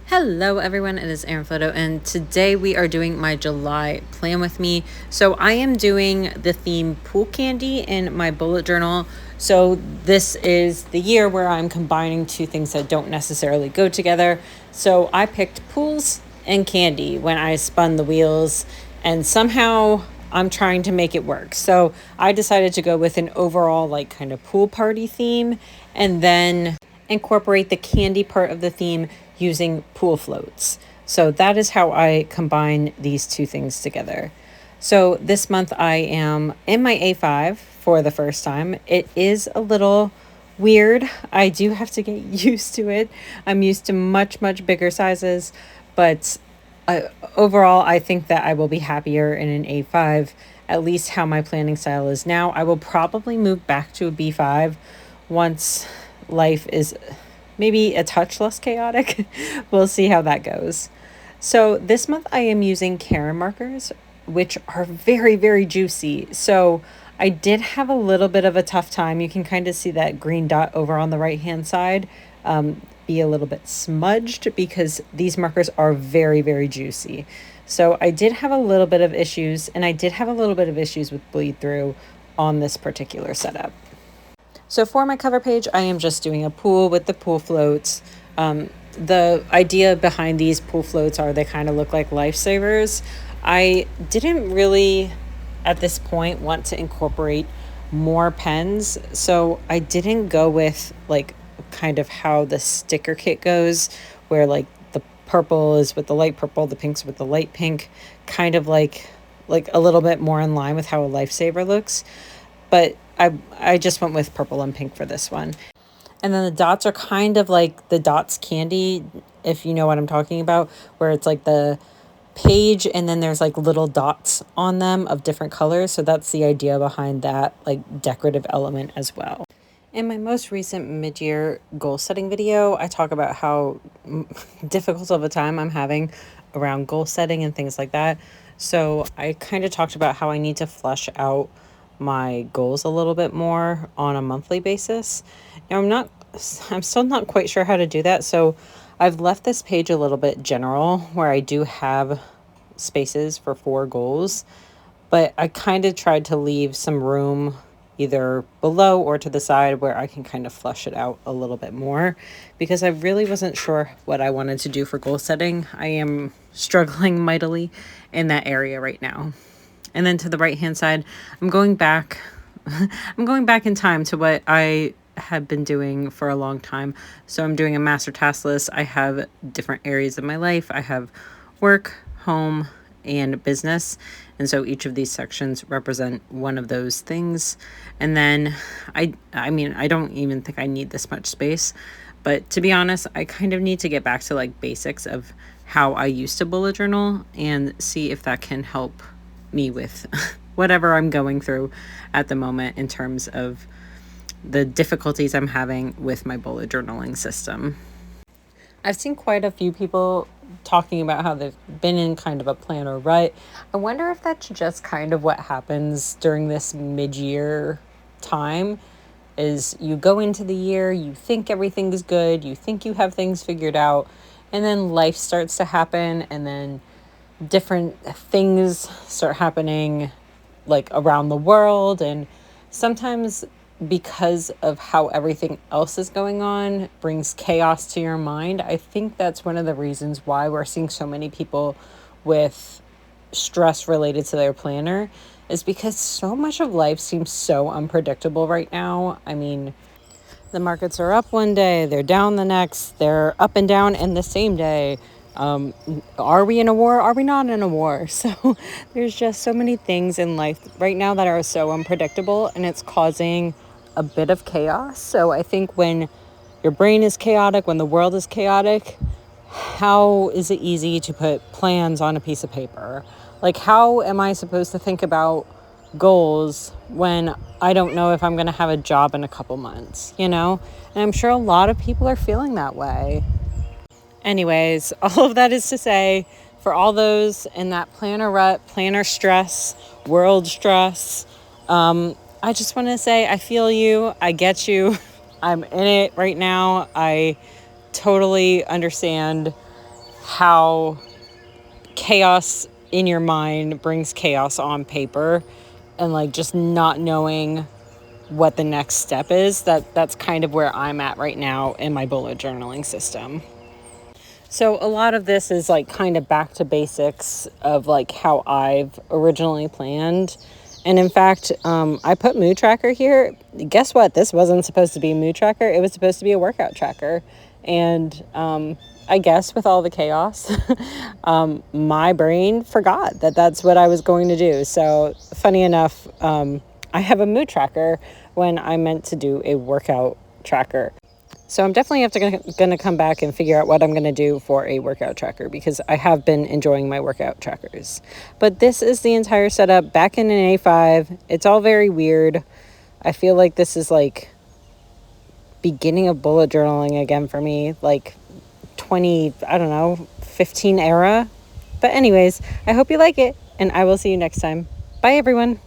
Hello everyone, it is Erin Photo, and today we are doing my July plan with me. So I am doing the theme pool candy in my bullet journal. So this is the year where I'm combining two things that don't necessarily go together. So I picked pools and candy when I spun the wheels, and somehow I'm trying to make it work. So I decided to go with an overall like kind of pool party theme, and then incorporate the candy part of the theme using pool floats. So that is how I combine these two things together. So this month I am in my A5 for the first time. It is a little weird. I do have to get used to it. I'm used to much bigger sizes, but overall I think that I will be happier in an A5, at least how my planning style is now. I will probably move back to a B5 once life is maybe a touch less chaotic. We'll see how that goes. So this month I am using Karin Markers, which are very juicy. So I did have a little bit of a tough time. You can kind of see that green dot over on the right hand side be a little bit smudged because these markers are very juicy. So I did have a little bit of issues, and I did have a little bit of issues with bleed through on this particular setup. So for my cover page, I am just doing a pool with the pool floats. The idea behind these pool floats are they kind of look like lifesavers. I didn't really, at this point, want to incorporate more pens. So I didn't go with like kind of how the sticker kit goes, where like the purple is with the light purple, the pink's with the light pink, kind of like a little bit more in line with how a lifesaver looks. But I just went with purple and pink for this one. And then the dots are kind of like the dots candy, if you know what I'm talking about, where it's like the page and then there's like little dots on them of different colors. So that's the idea behind that like decorative element as well. In my most recent mid-year goal setting video, I talk about how difficult of a time I'm having around goal setting and things like that. So I kind of talked about how I need to flesh out my goals a little bit more on a monthly basis. Now I'm still not quite sure how to do that. So I've left this page a little bit general where I do have spaces for 4 goals, but I kind of tried to leave some room either below or to the side where I can kind of flush it out a little bit more, because I really wasn't sure what I wanted to do for goal setting. I am struggling mightily in that area right now. And then to the right hand side, I'm going back in time to what I have been doing for a long time. So I'm doing a master task list. I have different areas of my life. I have work, home, and business. And so each of these sections represent one of those things. And then I mean, I don't even think I need this much space, but to be honest, I kind of need to get back to like basics of how I used to bullet journal and see if that can help me with whatever I'm going through at the moment in terms of the difficulties I'm having with my bullet journaling system. I've seen quite a few people talking about how they've been in kind of a planner rut. I wonder if that's just kind of what happens during this mid-year time, is you go into the year, you think everything's good, you think you have things figured out, and then life starts to happen, and then different things start happening like around the world, and sometimes because of how everything else is going on brings chaos to your mind. I think that's one of the reasons why we're seeing so many people with stress related to their planner, is because so much of life seems so unpredictable right now. I mean, the markets are up one day, they're down the next, they're up and down in the same day. Are we in a war? Are we not in a war? So there's just so many things in life right now that are so unpredictable, and it's causing a bit of chaos. So I think when your brain is chaotic, when the world is chaotic, how is it easy to put plans on a piece of paper? Like, how am I supposed to think about goals when I don't know if I'm going to have a job in a couple months, you know? And I'm sure a lot of people are feeling that way. Anyways, all of that is to say, for all those in that planner rut, planner stress, world stress, I just want to say I feel you. I get you. I'm in it right now. I totally understand how chaos in your mind brings chaos on paper, and like just not knowing what the next step is. That's kind of where I'm at right now in my bullet journaling system. So a lot of this is like kind of back to basics of like how I've originally planned. And in fact, I put mood tracker here. Guess what? This wasn't supposed to be a mood tracker. It was supposed to be a workout tracker. And I guess with all the chaos, my brain forgot that that's what I was going to do. So funny enough, I have a mood tracker when I meant to do a workout tracker. So I'm definitely going to come back and figure out what I'm going to do for a workout tracker, because I have been enjoying my workout trackers. But this is the entire setup back in an A5. It's all very weird. I feel like this is like beginning of bullet journaling again for me, like 15 era. But anyways, I hope you like it, and I will see you next time. Bye, everyone.